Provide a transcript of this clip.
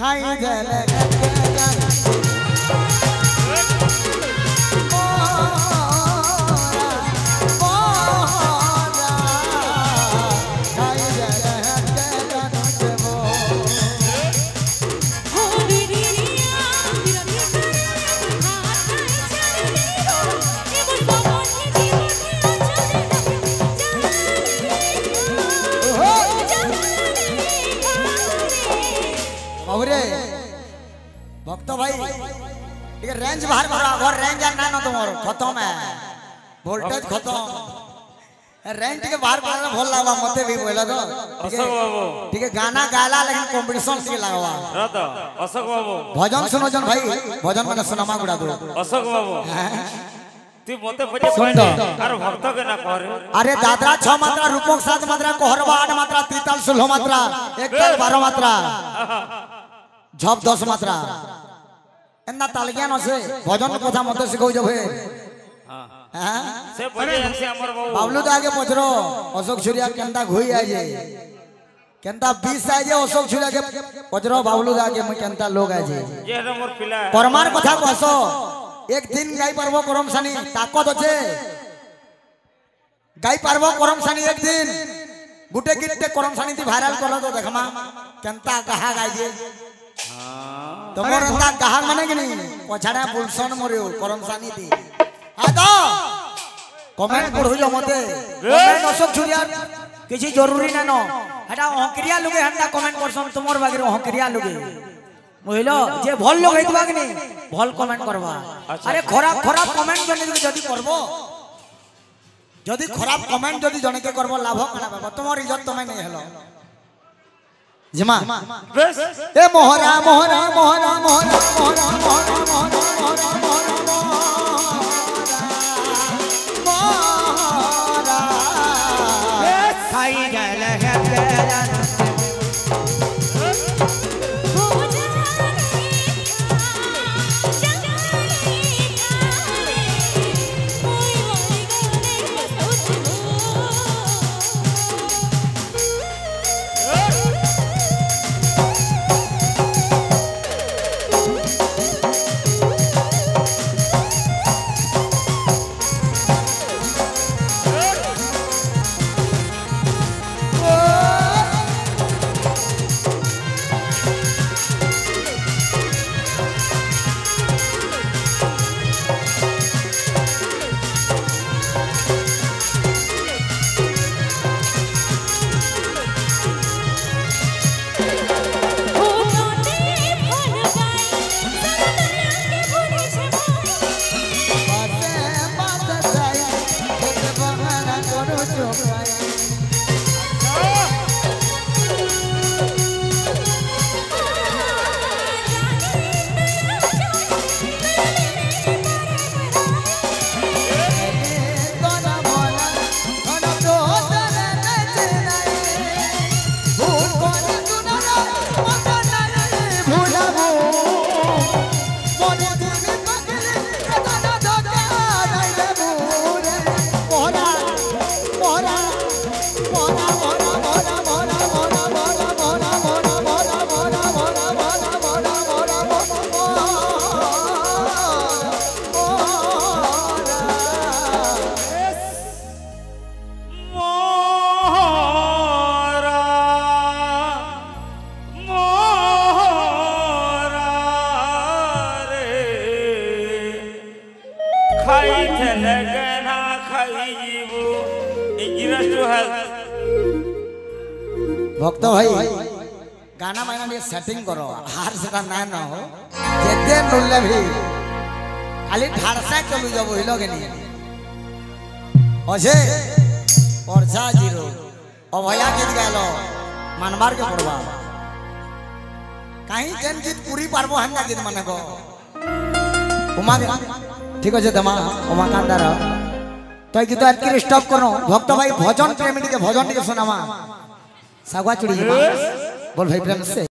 खाई देले भक्त भाई ये रेंज बाहर करा घर रेंज ना ना तुम खत्म है वोल्टेज खत्म रेंज के बाहर करा भल लागवा मते भी बोला तो अशोक बाबू ठीक है गाना गाला लेकिन कंपटीशन से लागवा राता अशोक बाबू भजन सुनो जन भाई भजन माने सुनामा गुडा दो अशोक बाबू तू मते बजे पॉइंट अरे भक्त के ना करे अरे दादरा 6 मात्रा रूपक 7 मात्रा कोहरवा 8 मात्रा तीताल 16 मात्रा एक ताल 12 मात्रा झप 10 मात्रा एन्ना तालगिया न से भजन कथा मते सिखौ जबे हां से बजे से हमर बाबू बाबलू तो आगे पचरो अशोक छुरिया केंदा घोई आ जे केंदा 20 आ जे अशोक छुरिया के पचरो बाबलू आगे मैं केंदा लोग आ जे ये हमर पिला परमार कथा कहसो एक दिन गाई पारबो करम सानी ताकत আছে गाई पारबो करम सानी एक दिन गुटे गिट्टे करम सानी थी वायरल करलो तो देखमा केंता कहा गाई जे तमर अंदा कहा माने कि नहीं पछाड़ा बुलसन मरियो करम सानी थी आ तो कमेंट पढो जो मते कमेंट अशोक छुरिया किछि जरूरी ना न हटा हकरिया लोगे हंदा कमेंट करसन तुमर बागरे हकरिया लोगे बुझलो जे भल लोग हेतबा कि नहीं भल कमेंट करबा अरे खराब खराब कमेंट जदी करबो जदी खराब कमेंट जदी जने के करबो लाभ कना बाबा तुमर इज्जत तमे नहीं हेलो जमा ए मोहरा मोहरा मोहरा मोहरा मोहरा मोहरा मोहरा मोहरा खाई गल है भक्त भाई गाना माना लिए सेटिंग करो हार से ना ना हो जेते नुल्ले भी खाली ठाड़सा चलू जब हिलो के नहीं अजे परसा जीरो अभया गीत गालो मनमार के पड़वा कहीं जन गीत पूरी पारबो हंगा गीत माने को उमा ठीक है दमा उमा कांदार तो गीत एतकी स्टॉप करो भक्त भाई भजन प्रेमी के भजन के सुनामा सागवा चुड़ी बोल भाई प्रेम से।